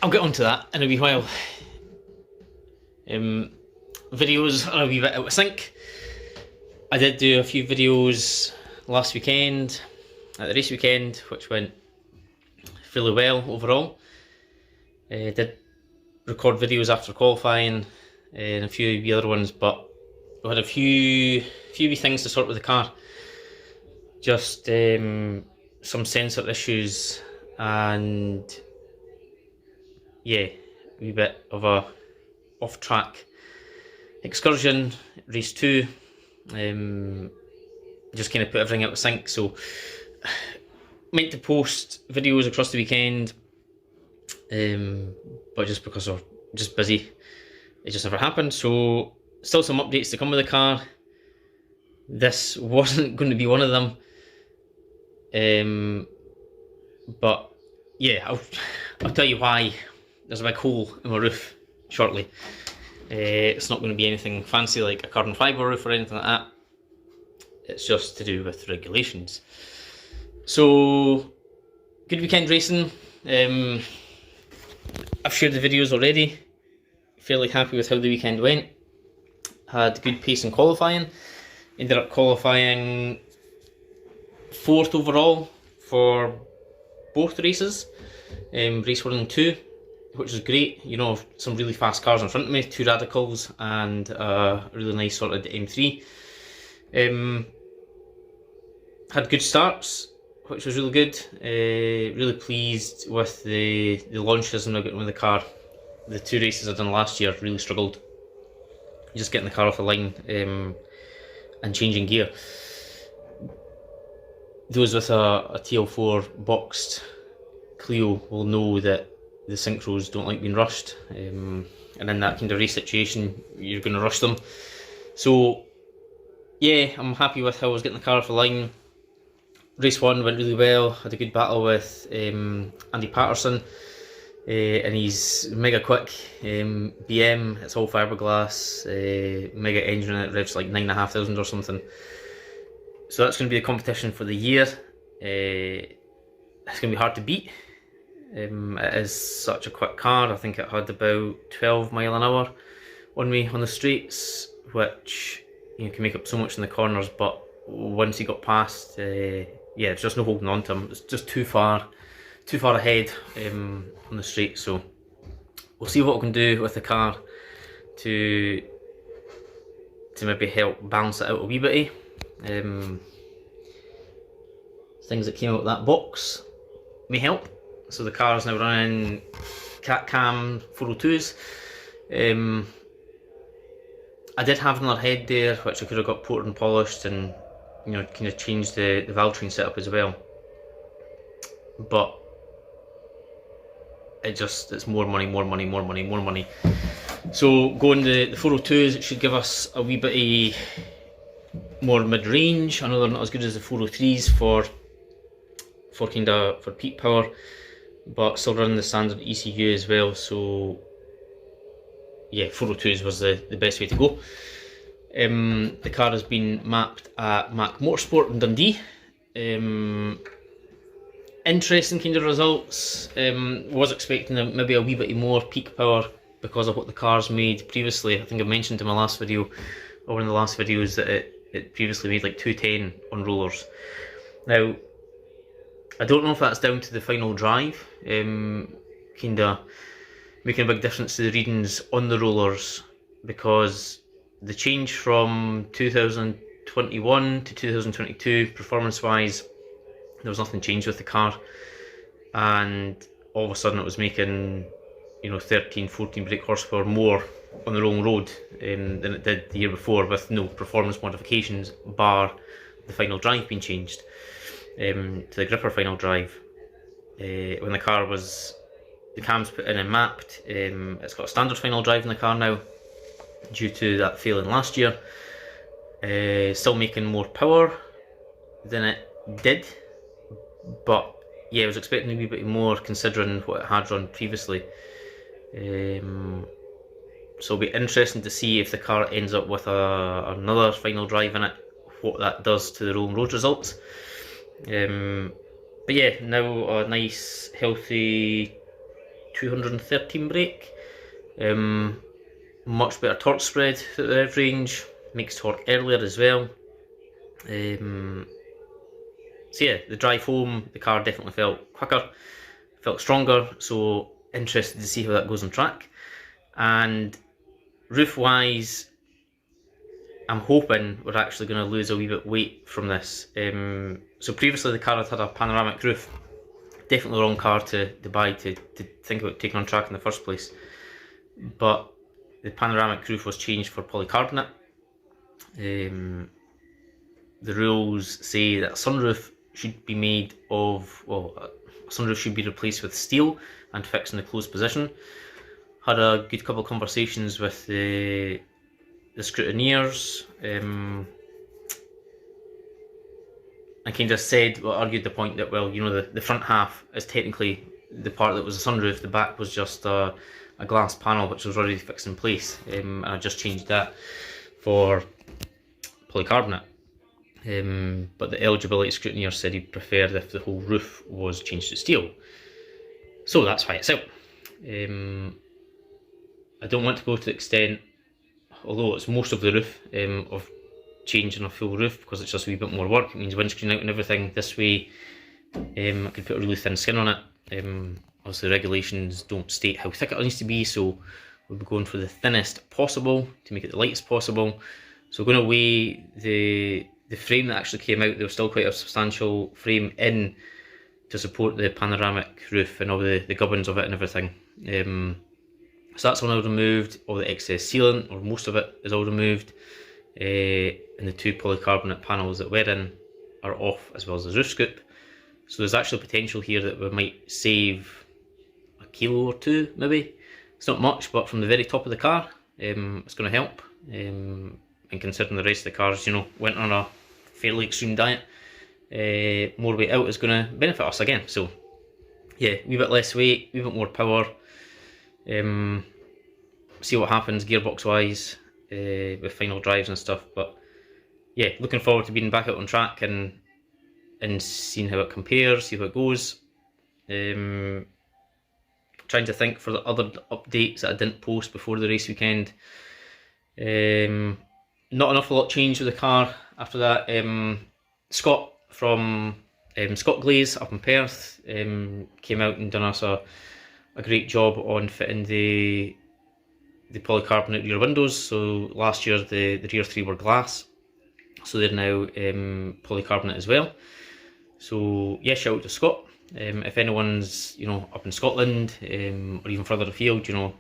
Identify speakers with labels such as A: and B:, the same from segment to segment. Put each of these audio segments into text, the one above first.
A: I'll get onto that in a wee while. Videos are a wee bit out of sync. I did do a few videos last weekend, at the race weekend, which went fairly well overall. Did record videos after qualifying and a few other ones, but we had a few wee things to sort with the car. Just some sensor issues and yeah, a wee bit of a off-track excursion, race 2. Just kind of put everything out of sync, so meant to post videos across the weekend, but just because we're just busy, it just never happened. So still some updates to come with the car. This wasn't going to be one of them, but yeah, I'll tell you why. There's a big hole in my roof shortly. It's not going to be anything fancy like a carbon fibre roof or anything like that. It's just to do with regulations. So, good weekend racing. I've shared the videos already. Fairly happy with how the weekend went. Had good pace in qualifying. Ended up qualifying 4th overall for both races. Race 1 and 2. Which is great, you know, some really fast cars in front of me, 2 Radicals and a really nice sorted M3. Had good starts, which was really good. Really pleased with the launches I'm now getting with the car. The 2 races I've done last year really struggled just getting the car off the line and changing gear. Those with a TL4 boxed Clio will know that the synchros don't like being rushed, and in that kind of race situation you're going to rush them. So yeah, I'm happy with how I was getting the car off the line. Race 1 went really well, had a good battle with Andy Patterson, and he's mega quick BM, it's all fiberglass, mega engine, it revs like 9,500 or something. So that's going to be the competition for the year. It's going to be hard to beat. It is such a quick car. I think it had about 12 mile an hour on me on the straights, which you can make up so much in the corners, but once he got past, yeah, there's just no holding on to him. It's just too far ahead on the straight. So we'll see what we can do with the car to maybe help balance it out a wee bit. Things that came out of that box may help. So the car is now running cat cam 402s. I did have another head there which I could have got ported and polished and, you know, kind of changed the valve train setup as well. But it's more money. So going the 402s, it should give us a wee bit more mid-range. I know they're not as good as the 403s for peak power, but still running the standard ECU as well. So yeah, 402s was the best way to go. The car has been mapped at Mac Motorsport in Dundee. Interesting kind of results. Was expecting maybe a wee bit more peak power because of what the car's made previously. I think I mentioned in my last video, or one of the last videos, that it previously made like 210 on rollers. Now, I don't know if that's down to the final drive, kinda making a big difference to the readings on the rollers, because the change from 2021 to 2022 performance wise, there was nothing changed with the car, and all of a sudden it was making, you know, 13-14 brake horsepower more on the rolling road than it did the year before, with no performance modifications bar the final drive being changed to the gripper final drive. When the car was, the cams put in and mapped, it's got a standard final drive in the car now due to that failing last year. Still making more power than it did, but yeah, I was expecting a wee bit more considering what it had run previously. So it'll be interesting to see if the car ends up with another final drive in it, what that does to the rolling road results. But yeah, now a nice healthy 213 brake. Much better torque spread at the rev range, makes torque earlier as well. So yeah, the drive home, the car definitely felt quicker, felt stronger, so interested to see how that goes on track. And roof wise, I'm hoping we're actually going to lose a wee bit of weight from this. So previously the car had a panoramic roof. Definitely the wrong car to buy, to think about taking on track in the first place. But the panoramic roof was changed for polycarbonate. The rules say that a sunroof should be made of, well, a sunroof should be replaced with steel and fixed in the closed position. Had a good couple of conversations with the scrutineers, and kind of said, well, argued the point that, well, you know, the front half is technically the part that was a sunroof, the back was just a glass panel which was already fixed in place, and I just changed that for polycarbonate. But the eligibility scrutineer said he preferred if the whole roof was changed to steel. So that's why it's out. I don't want to go to the extent, although it's most of the roof, of changing a full roof, because it's just a wee bit more work. It means windscreen out and everything. This way I could put a really thin skin on it. Obviously the regulations don't state how thick it needs to be, so we'll be going for the thinnest possible to make it the lightest possible. So going away, the frame that actually came out, there was still quite a substantial frame in to support the panoramic roof and all the gubbins of it and everything. So that's all removed. All the excess sealant, or most of it, is all removed. And the two polycarbonate panels that were in are off, as well as the roof scoop. So there's actually potential here that we might save a kilo or two, maybe. It's not much, but from the very top of the car, it's going to help. And considering the rest of the cars, you know, went on a fairly extreme diet, more weight out is going to benefit us again. So yeah, a wee bit less weight, a wee bit more power. See what happens gearbox wise with final drives and stuff. But yeah, looking forward to being back out on track and seeing how it compares, see how it goes. Trying to think for the other updates that I didn't post before the race weekend. Not an awful lot changed with the car after that. Scott from Scott Glaze up in Perth came out and done us a great job on fitting the polycarbonate rear windows. So last year the rear three were glass, so they're now polycarbonate as well. So yeah, shout out to Scott. If anyone's, you know, up in Scotland or even further afield, you know,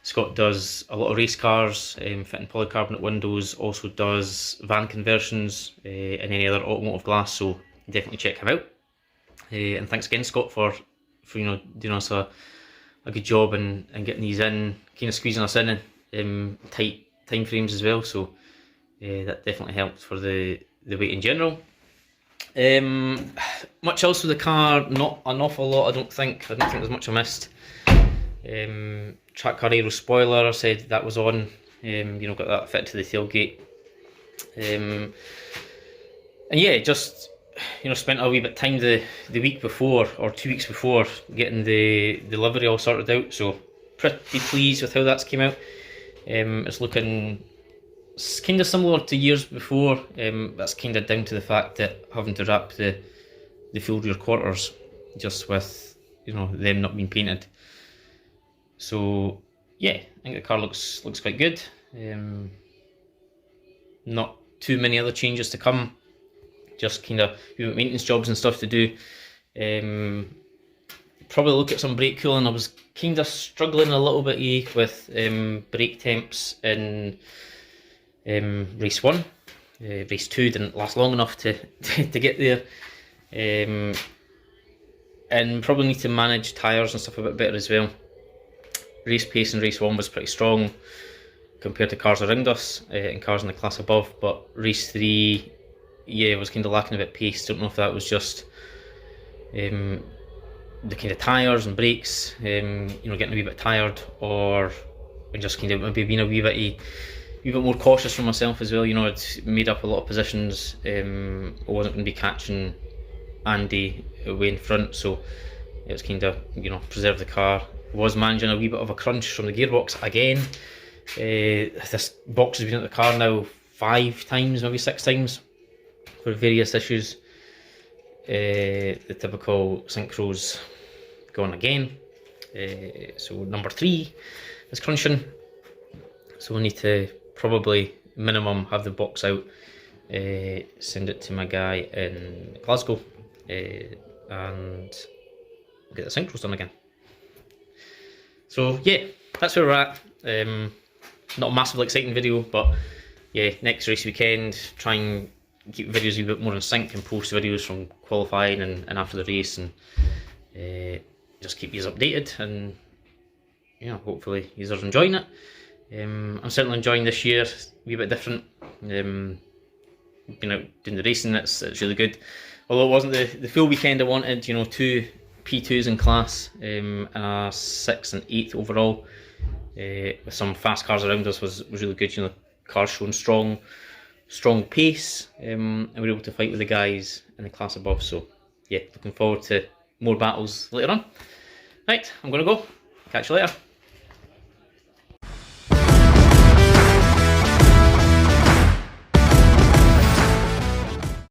A: Scott does a lot of race cars, fitting polycarbonate windows, also does van conversions and any other automotive glass, so definitely check him out. And thanks again, Scott, for you know, doing us a good job and getting these in, kind of squeezing us in tight time frames as well, so that definitely helped for the weight in general. Much else with the car, not an awful lot, I don't think there's much I missed. Track car aero spoiler, I said that was on, you know, got that fit to the tailgate. And yeah, just, you know, spent a wee bit of time the week before, or 2 weeks before, getting the livery all sorted out, so pretty pleased with how that's came out. It's looking kind of similar to years before. That's kind of down to the fact that having to wrap the full rear quarters, just with, you know, them not being painted. So yeah, I think the car looks quite good. Not too many other changes to come, just kind of maintenance jobs and stuff to do. Probably look at some brake cooling. I was kind of struggling a little bit with brake temps in race 1. Race 2 didn't last long enough to get there. And probably need to manage tyres and stuff a bit better as well. Race pace in race 1 was pretty strong compared to cars around us and cars in the class above, but race 3, yeah, was kind of lacking a bit of pace. Don't know if that was just the kind of tyres and brakes, you know, getting a wee bit tired, or just kind of maybe being a wee bit more cautious for myself as well. You know, I'd made up a lot of positions. I wasn't going to be catching Andy away in front, so it was kind of, you know, preserve the car. Was managing a wee bit of a crunch from the gearbox again. This box has been at the car now 5 times, maybe 6 times, for various issues. The typical synchros going again. So number 3 is crunching. So we need to probably minimum have the box out, send it to my guy in Glasgow, and get the synchros done again. So yeah, that's where we're at. Not a massively exciting video, but yeah, next race weekend, try and keep videos a bit more in sync and post videos from qualifying and after the race, and just keep you updated, and you know, hopefully you are enjoying it. I'm certainly enjoying this year, a wee bit different. Been out doing the racing, it's really good. Although it wasn't the full weekend I wanted, you know, 2 P2s in class, and a 6th and 8th overall, with some fast cars around us was really good. You know, cars showing strong pace, and we were able to fight with the guys in the class above. So yeah, looking forward to more battles later on. Right, I'm gonna go. Catch you later.